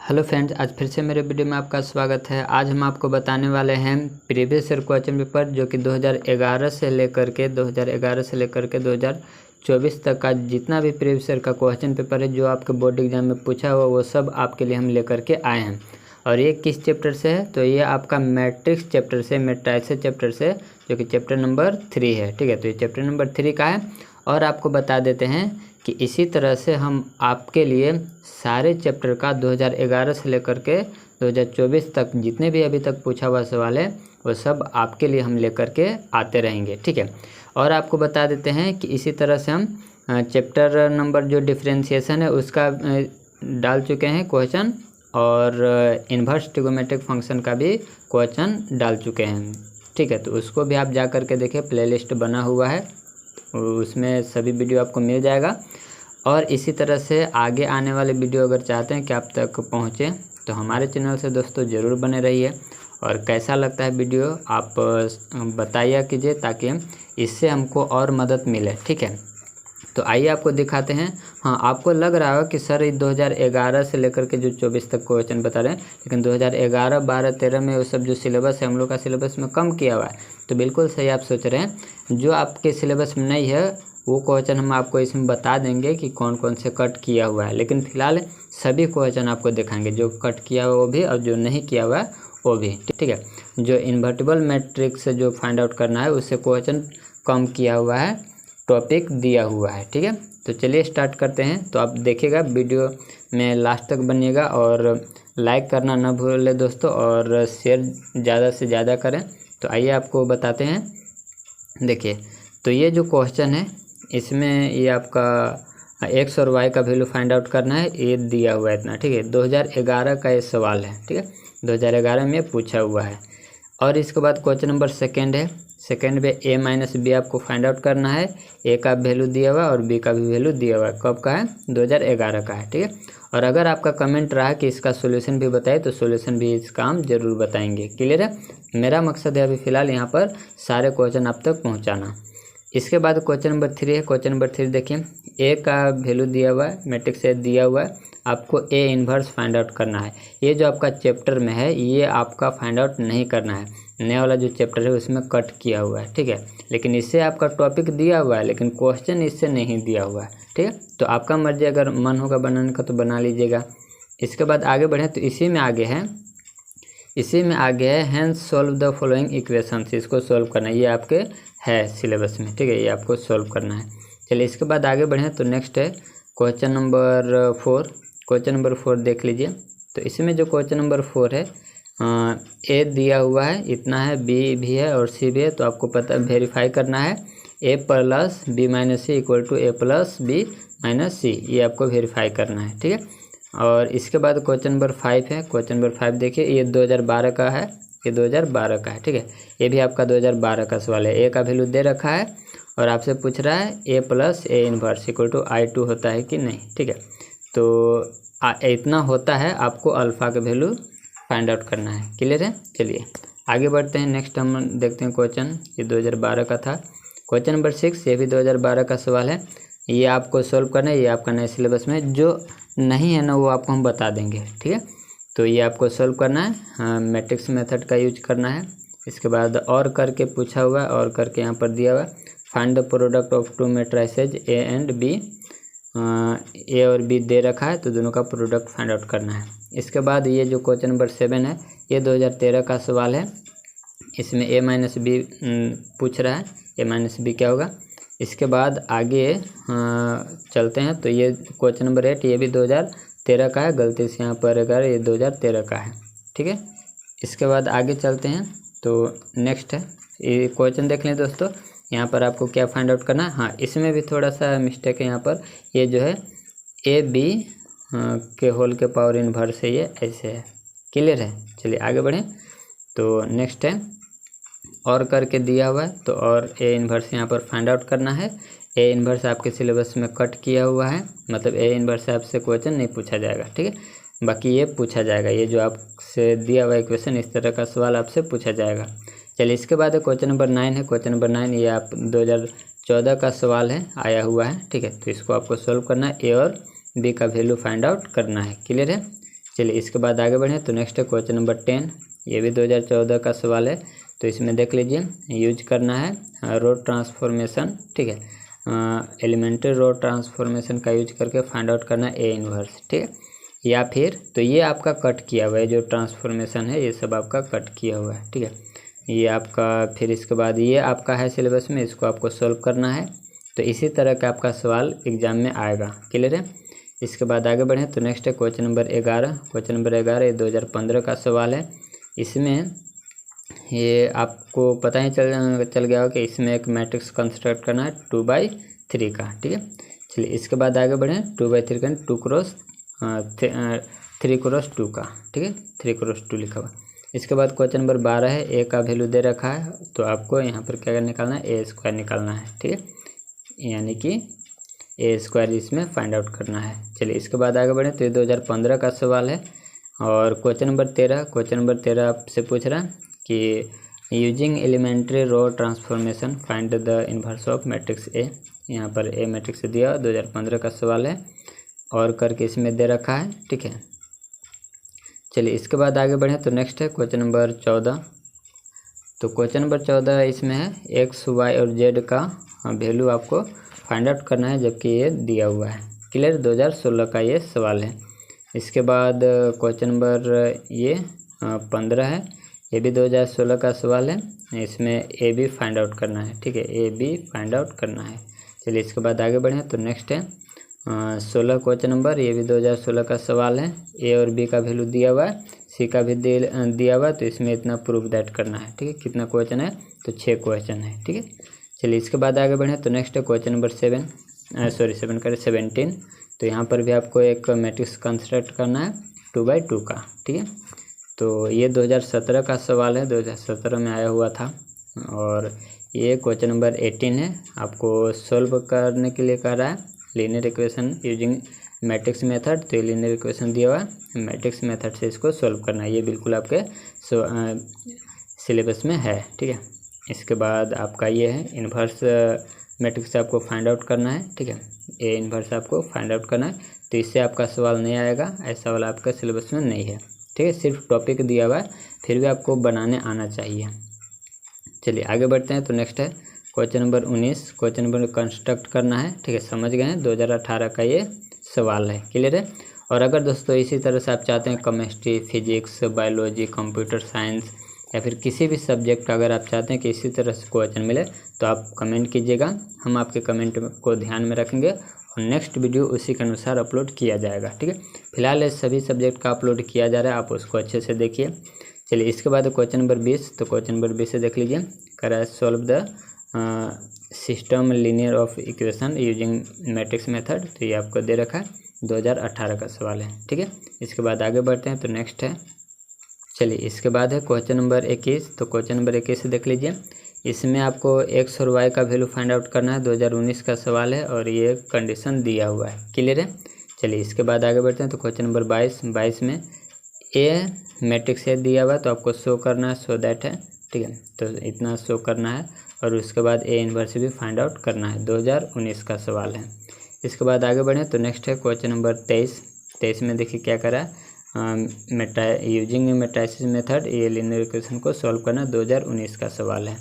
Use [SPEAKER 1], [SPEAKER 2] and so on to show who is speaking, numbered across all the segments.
[SPEAKER 1] Hello friends, आज फिर से मेरे वीडियो में आपका स्वागत है। आज हम आपको बताने वाले हैं प्रीवियस ईयर क्वेश्चन पेपर जो कि 2011 से लेकर के 2024 तक का जितना भी प्रीवियस ईयर का क्वेश्चन पेपर है जो आपके बोर्ड एग्जाम में पूछा हुआ वो सब आपके लिए हम लेकर के आए हैं। और ये किस चैप्टर से है? तो ये आपका मैट्रिक्स चैप्टर से, मैट्रिसेस चैप्टर से, जो कि चैप्टर नंबर 3 है। ठीक है, तो ये चैप्टर नंबर 3 का है। और आपको बता देते हैं कि इसी तरह से हम आपके लिए सारे चैप्टर का 2011 से लेकर के 2024 तक जितने भी अभी तक पूछा हुआ सवाल है वो सब आपके लिए हम लेकर के आते रहेंगे। ठीक है, और आपको बता देते हैं कि इसी तरह से हम चैप्टर नंबर जो डिफरेंशिएशन है उसका डाल चुके हैं क्वेश्चन, और इन्वर्स ट्रिगोमेट्रिक फंक्शन का भी क्वेश्चन डाल चुके हैं। ठीक है, तो उसको भी आप जा कर के देखिए, प्लेलिस्ट बना हुआ है, उसमें सभी वीडियो आपको मिल जाएगा। और इसी तरह से आगे आने वाले वीडियो अगर चाहते हैं कि आप तक पहुँचे तो हमारे चैनल से दोस्तों ज़रूर बने रहिए। और कैसा लगता है वीडियो आप बताइए कीजिए, ताकि इससे हमको और मदद मिले। ठीक है, तो आइए आपको दिखाते हैं। हाँ, आपको लग रहा है कि सर 2011 से लेकर के जो 24 तक क्वेश्चन बता रहे हैं, लेकिन 2011, 12, 13 में वो सब जो सिलेबस है हम लोग का सिलेबस में कम किया हुआ है। तो बिल्कुल सही आप सोच रहे हैं, जो आपके सिलेबस में नहीं है वो क्वेश्चन हम आपको इसमें बता देंगे कि कौन कौन से कट किया हुआ है। लेकिन फिलहाल सभी क्वेश्चन आपको दिखाएंगे, जो कट किया हुआ वो भी और जो नहीं किया हुआ है वो भी। ठीक है, जो इन्वर्टिबल मैट्रिक्स से जो फाइंड आउट करना है उससे क्वेश्चन कम किया हुआ है, टॉपिक दिया हुआ है। ठीक है, तो चलिए स्टार्ट करते हैं। तो आप देखिएगा, वीडियो में लास्ट तक बनिएगा और लाइक करना ना भूलें दोस्तों, और शेयर ज़्यादा से ज़्यादा करें। तो आइए आपको बताते हैं। देखिए, तो ये जो क्वेश्चन है इसमें ये आपका एक्स और वाई का वैल्यू फाइंड आउट करना है, ये दिया हुआ है इतना। ठीक है, 2011 का ये सवाल है। ठीक है, 2011 में पूछा हुआ है। और इसके बाद क्वेश्चन नंबर सेकेंड है। सेकेंड में ए माइनस बी आपको फाइंड आउट करना है। ए का वैल्यू दिया हुआ है और बी का भी वैल्यू दिया हुआ है। कब का है? 2011 का है। ठीक है, और अगर आपका कमेंट रहा कि इसका सोल्यूशन भी बताए तो सोल्यूशन भी इसका हम जरूर बताएंगे। क्लियर है? मेरा मकसद है अभी फ़िलहाल यहाँ पर सारे क्वेश्चन आप तक पहुँचाना। इसके बाद क्वेश्चन नंबर 3 है। क्वेश्चन नंबर 3 देखिए, ए का वैल्यू दिया हुआ है, मैट्रिक्स ए दिया हुआ है, आपको ए इन्वर्स फाइंड आउट करना है। ये जो आपका चैप्टर में है ये आपका फाइंड आउट नहीं करना है, नया वाला जो चैप्टर है उसमें कट किया हुआ है। ठीक है, लेकिन इससे आपका टॉपिक दिया हुआ है, लेकिन क्वेश्चन इससे नहीं दिया हुआ है। ठीक है, तो आपका मर्जी, अगर मन होगा बनाने का तो बना लीजिएगा। इसके बाद आगे बढ़ें तो इसी में आगे है hence solve the following equations. इसको सॉल्व करना है, ये आपके है सिलेबस में। ठीक है, ये आपको सॉल्व करना है। चलिए इसके बाद आगे बढ़ें तो नेक्स्ट है क्वेश्चन नंबर 4। क्वेश्चन नंबर 4 देख लीजिए। तो इसमें जो क्वेश्चन नंबर 4 है, ए दिया हुआ है इतना है, बी भी है और सी भी है। तो आपको पता वेरीफाई करना है A plus B minus C equal to A plus B minus C, ये आपको वेरीफाई करना है। ठीक है, और इसके बाद क्वेश्चन नंबर 5 है। क्वेश्चन नंबर 5 देखिए, ये 2012 का है, ये 2012 का है। ठीक है, ये भी आपका 2012 का सवाल है। ए का वैल्यू दे रखा है और आपसे पूछ रहा है A plus A inverse equal to I2 होता है कि नहीं। ठीक है, तो इतना होता है, आपको अल्फ़ा का वैल्यू फाइंड आउट करना है। क्लियर है? चलिए आगे बढ़ते हैं। नेक्स्ट हम देखते हैं क्वेश्चन, ये 2012 का था। क्वेश्चन नंबर 6, ये भी 2012 का सवाल है। ये आपको सॉल्व करना है, ये आपका नए सिलेबस में जो नहीं है ना वो आपको हम बता देंगे। ठीक है, तो ये आपको सॉल्व करना है, हाँ, मैट्रिक्स मेथड का यूज करना है। इसके बाद और करके पूछा हुआ है, और करके यहाँ पर दिया हुआ है find the product of two matrices A and B. A और बी दे रखा है तो दोनों का प्रोडक्ट फाइंड आउट करना है। इसके बाद ये जो क्वेश्चन नंबर 7 है, ये 2013 का सवाल है। इसमें ए माइनस बी पूछ रहा है, ए माइनस बी क्या होगा। इसके बाद आगे चलते हैं तो ये क्वेश्चन नंबर 8, ये भी 2013 का है, गलती से यहाँ पर अगर ये 2013 का है। ठीक है, इसके बाद आगे चलते हैं तो नेक्स्ट है, ये क्वेश्चन देख लें दोस्तों। यहाँ पर आपको क्या फाइंड आउट करना है। हाँ, इसमें भी थोड़ा सा मिस्टेक है यहाँ पर, ये जो है ए बी के होल के पावर इन्वर्स है, ये ऐसे है। क्लियर है? चलिए आगे बढ़ें तो नेक्स्ट है और करके दिया हुआ है, तो और ए इन्वर्स यहाँ पर फाइंड आउट करना है। ए इन्वर्स आपके सिलेबस में कट किया हुआ है, मतलब ए इन्वर्स आपसे क्वेश्चन नहीं पूछा जाएगा। ठीक है, बाकी ये पूछा जाएगा, ये जो आपसे दिया हुआ इक्वेशन इस तरह का सवाल आपसे पूछा जाएगा। चलिए इसके बाद क्वेश्चन नंबर 9 है। क्वेश्चन नंबर 9 ये आप 2014 का सवाल है, आया हुआ है। ठीक है, तो इसको आपको सॉल्व करना है, ए और बी का वैल्यू फाइंड आउट करना है। क्लियर है? चलिए इसके बाद आगे बढ़ें तो नेक्स्ट है क्वेश्चन नंबर 10। ये भी 2014 का सवाल है। तो इसमें देख लीजिए, यूज करना है रो ट्रांसफॉर्मेशन, ठीक है, एलिमेंट्री रो ट्रांसफॉर्मेशन का यूज करके फाइंड आउट करना है ए इनवर्स, ठीक है। या फिर तो ये आपका कट किया हुआ है, जो ट्रांसफॉर्मेशन है ये सब आपका कट किया हुआ है, ठीक है, ये आपका। फिर इसके बाद ये आपका है सिलेबस में, इसको आपको सॉल्व करना है। तो इसी तरह का आपका सवाल एग्जाम में आएगा, क्लियर है। इसके बाद आगे बढ़ें तो नेक्स्ट है क्वेश्चन नंबर 11। क्वेश्चन नंबर 11 ये 2015 का सवाल है। इसमें ये आपको पता ही चल गया हो कि इसमें एक मैट्रिक्स कंस्ट्रक्ट करना है 2/3 का, ठीक है। चलिए इसके बाद आगे बढ़ें, 2/3 का 3x2 का, ठीक है, 3x2 लिखा हुआ। इसके बाद क्वेश्चन नंबर 12 है, ए का वैल्यू दे रखा है, तो आपको यहाँ पर क्या निकालना है, a² निकालना है, ठीक है, यानी कि a² इसमें फाइंड आउट करना है। चलिए इसके बाद आगे बढ़ें तो ये 2015 का सवाल है। और क्वेश्चन नंबर 13 आपसे पूछ रहा है कि using elementary row transformation find the inverse of matrix A. यहाँ पर ए मैट्रिक्स दिया, 2015 का सवाल है और करके इसमें दे रखा है, ठीक है। चलिए इसके बाद आगे बढ़ें तो नेक्स्ट है क्वेश्चन नंबर 14। तो क्वेश्चन नंबर 14 इसमें है एक्स वाई और जेड का वैल्यू आपको फाइंड आउट करना है, जबकि ये दिया हुआ है, क्लियर। 2016 का ये सवाल है। इसके बाद क्वेश्चन नंबर ये 15 है, ये भी 2016 का सवाल है। इसमें ए बी फाइंड आउट करना है, ठीक है, ए बी फाइंड आउट करना है। चलिए इसके बाद आगे बढ़ें तो नेक्स्ट है 16 क्वेश्चन नंबर, ये भी 2016 का सवाल है। ए और बी का वैल्यू दिया हुआ है, सी का भी दिया हुआ है, तो इसमें इतना प्रूफ दैट करना है, ठीक है। कितना क्वेश्चन है, तो 6 क्वेश्चन है, ठीक है। चलिए इसके बाद आगे बढ़ें तो नेक्स्ट है क्वेश्चन नंबर 17। तो यहाँ पर भी आपको एक मैट्रिक्स कंस्ट्रक्ट करना है 2/2 का, ठीक है। तो ये 2017 का सवाल है, 2017 में आया हुआ था। और ये क्वेश्चन नंबर 18 है, आपको सॉल्व करने के लिए कह रहा है linear equation using matrix method. तो ये लीनियर इक्वेशन दिया हुआ है, मैट्रिक्स मेथड से इसको सॉल्व करना है। ये बिल्कुल आपके सिलेबस में है, ठीक है। इसके बाद आपका ये है इन्वर्स मैट्रिक्स से आपको फाइंड आउट करना है, ठीक है, ए इन्वर्स आपको फाइंड आउट करना है। तो इससे आपका सवाल नहीं आएगा, ऐसा वाला आपका सिलेबस में नहीं है, ठीक है। सिर्फ टॉपिक दिया हुआ है, फिर भी आपको बनाने आना चाहिए। चलिए आगे बढ़ते हैं तो नेक्स्ट है question number 19। Question number construct करना है, ठीक है, समझ गए हैं, 2018 का ये सवाल है, क्लियर है। और अगर दोस्तों इसी तरह से आप चाहते हैं chemistry, physics, biology, computer science या फिर किसी भी सब्जेक्ट का अगर आप चाहते हैं कि इसी तरह से क्वेश्चन मिले, तो आप कमेंट कीजिएगा, हम आपके कमेंट को ध्यान में रखेंगे और नेक्स्ट वीडियो उसी के अनुसार अपलोड किया जाएगा, ठीक है। फिलहाल इस सभी सब्जेक्ट का अपलोड किया जा रहा है, आप उसको अच्छे से देखिए। चलिए इसके बाद क्वेश्चन नंबर 20। तो क्वेश्चन नंबर 20 से देख लीजिए, कर रहा है solve the system linear of equation using matrix method. तो ये आपको दे रखा है, 2018 का सवाल है, ठीक है। इसके बाद आगे बढ़ते हैं तो नेक्स्ट है, चलिए इसके बाद है क्वेश्चन नंबर 21। तो क्वेश्चन नंबर 21 से देख लीजिए, इसमें आपको एक्स और वाई का वैल्यू फाइंड आउट करना है, 2019 का सवाल है और ये कंडीशन दिया हुआ है, क्लियर है। चलिए इसके बाद आगे बढ़ते हैं तो क्वेश्चन नंबर 22 में ए मैट्रिक्स है दिया हुआ, तो आपको शो करना है, सो दैट है, ठीक है, तो इतना शो करना है। और उसके बाद ए इन्वर्स भी फाइंड आउट करना है, 2019 का सवाल है। इसके बाद आगे बढ़ें तो नेक्स्ट है क्वेश्चन नंबर 23 में देखिए क्या करा है, यूजिंग मैट्रिक्स मेथड, ये लीनियर इक्वेशन को सॉल्व करना, 2019 का सवाल है।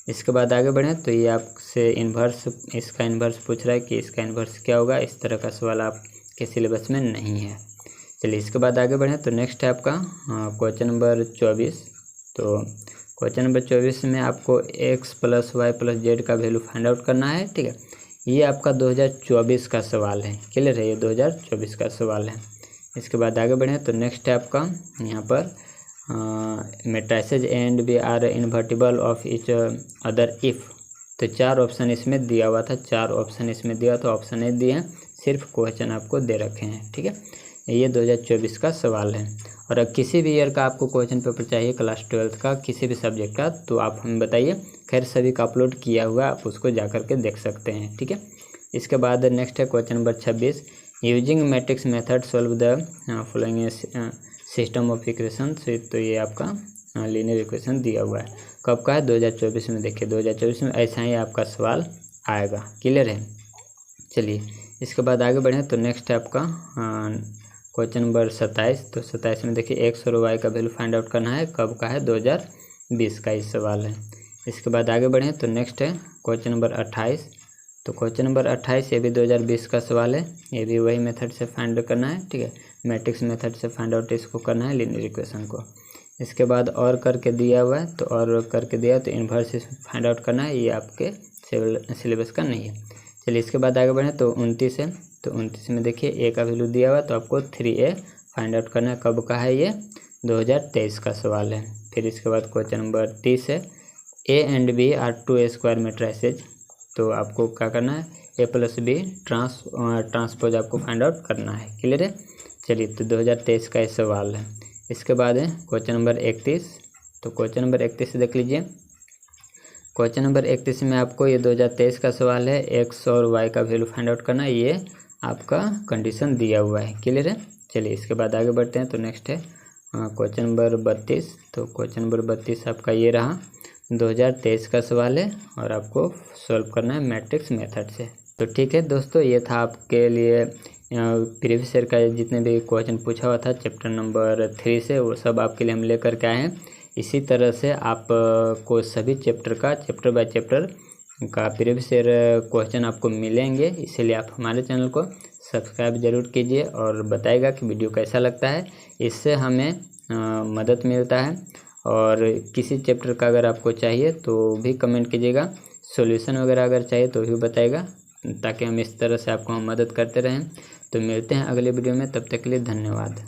[SPEAKER 1] इसके बाद आगे बढ़ें तो ये आपसे इन्वर्स, इसका इन्वर्स पूछ रहा है कि इसका इन्वर्स क्या होगा, इस तरह का सवाल आपके सिलेबस में नहीं है। चलिए इसके बाद आगे बढ़ें तो नेक्स्ट है आपका क्वेश्चन नंबर 24। तो क्वेश्चन नंबर 24 में आपको x + y + z का वैल्यू फाइंड आउट करना है, ठीक है। ये आपका 2024 का सवाल है, क्लियर है, ये 2024 का सवाल है। इसके बाद आगे बढ़ें तो नेक्स्ट है आपका यहाँ पर matrices and B are invertible of each other if. तो 4 ऑप्शन इसमें दिया हुआ था, 4 ऑप्शन इसमें दिया, तो ऑप्शन नहीं दिए हैं, सिर्फ क्वेश्चन आपको दे रखे हैं, ठीक है। ये 2024 का सवाल है। और अब किसी भी ईयर का आपको क्वेश्चन पेपर चाहिए, क्लास 12th का किसी भी सब्जेक्ट का, तो आप हमें बताइए, खैर सभी का अपलोड किया हुआ, आप उसको जा कर के देख सकते हैं, ठीक है। इसके बाद नेक्स्ट है question number 26, using matrix method solve the following system of equation. तो ये आपका लीनियर इक्वेशन दिया हुआ है, कब का है, 2024 में। देखिए 2024 में ऐसा ही आपका सवाल आएगा, क्लियर है। चलिए इसके बाद आगे बढ़ें तो नेक्स्ट है आपका क्वेश्चन नंबर 27। तो 27 में देखिए एक्स और वाई का वैल्यू फाइंड आउट करना है, कब का है, 2020 का इस सवाल है। इसके बाद आगे बढ़ें तो नेक्स्ट है क्वेश्चन नंबर 28। तो क्वेश्चन नंबर 28 ये भी 2020 का सवाल है, ये भी वही मेथड से फाइंड करना है, ठीक है, मैट्रिक्स मेथड से फाइंड आउट इसको करना है, लीनियर इक्वेशन को। इसके बाद और करके दिया हुआ है, तो और करके दिया तो इन्वर्स फाइंड आउट करना है, ये आपके सिलेबस का नहीं है। चलिए इसके बाद आगे बढ़ें तो 29 है। तो 29 में देखिए ए का वैल्यू दिया हुआ है, तो आपको 3a फाइंड आउट करना है, कब का है, ये 2023 का सवाल है। फिर इसके बाद क्वेश्चन नंबर 30 है, a and b are 2a square matrices. तो आपको क्या करना है, a प्लस बी ट्रांसपोज आपको फाइंड आउट करना है, क्लियर है। चलिए तो 2023 का ये सवाल है। इसके बाद है क्वेश्चन नंबर 31। तो क्वेश्चन नंबर 31 देख लीजिए। क्वेश्चन नंबर 31 में आपको ये 2023 का सवाल है, एक्स और वाई का वैल्यू फाइंड आउट करना है, ये आपका कंडीशन दिया हुआ है, क्लियर है। चलिए इसके बाद आगे बढ़ते हैं तो नेक्स्ट है क्वेश्चन नंबर 32। तो क्वेश्चन नंबर 32 आपका ये रहा, 2023 का सवाल है और आपको सॉल्व करना है मैट्रिक्स मेथड से। तो ठीक है दोस्तों, ये था आपके लिए प्रीवियस ईयर का जितने भी क्वेश्चन पूछा हुआ था चैप्टर नंबर 3 से, वो सब आपके लिए हम लेकर के आए हैं। इसी तरह से आप को सभी चैप्टर का चैप्टर बाय चैप्टर का प्रीवियस ईयर क्वेश्चन आपको मिलेंगे, इसीलिए आप हमारे चैनल को सब्सक्राइब जरूर कीजिए और बताइएगा कि वीडियो कैसा लगता है, इससे हमें मदद मिलता है। और किसी चैप्टर का अगर आपको चाहिए तो भी कमेंट कीजिएगा, सॉल्यूशन वगैरह अगर चाहिए तो भी बताइएगा, ताकि हम इस तरह से आपको मदद करते रहें। तो मिलते हैं अगले वीडियो में, तब तक के लिए धन्यवाद।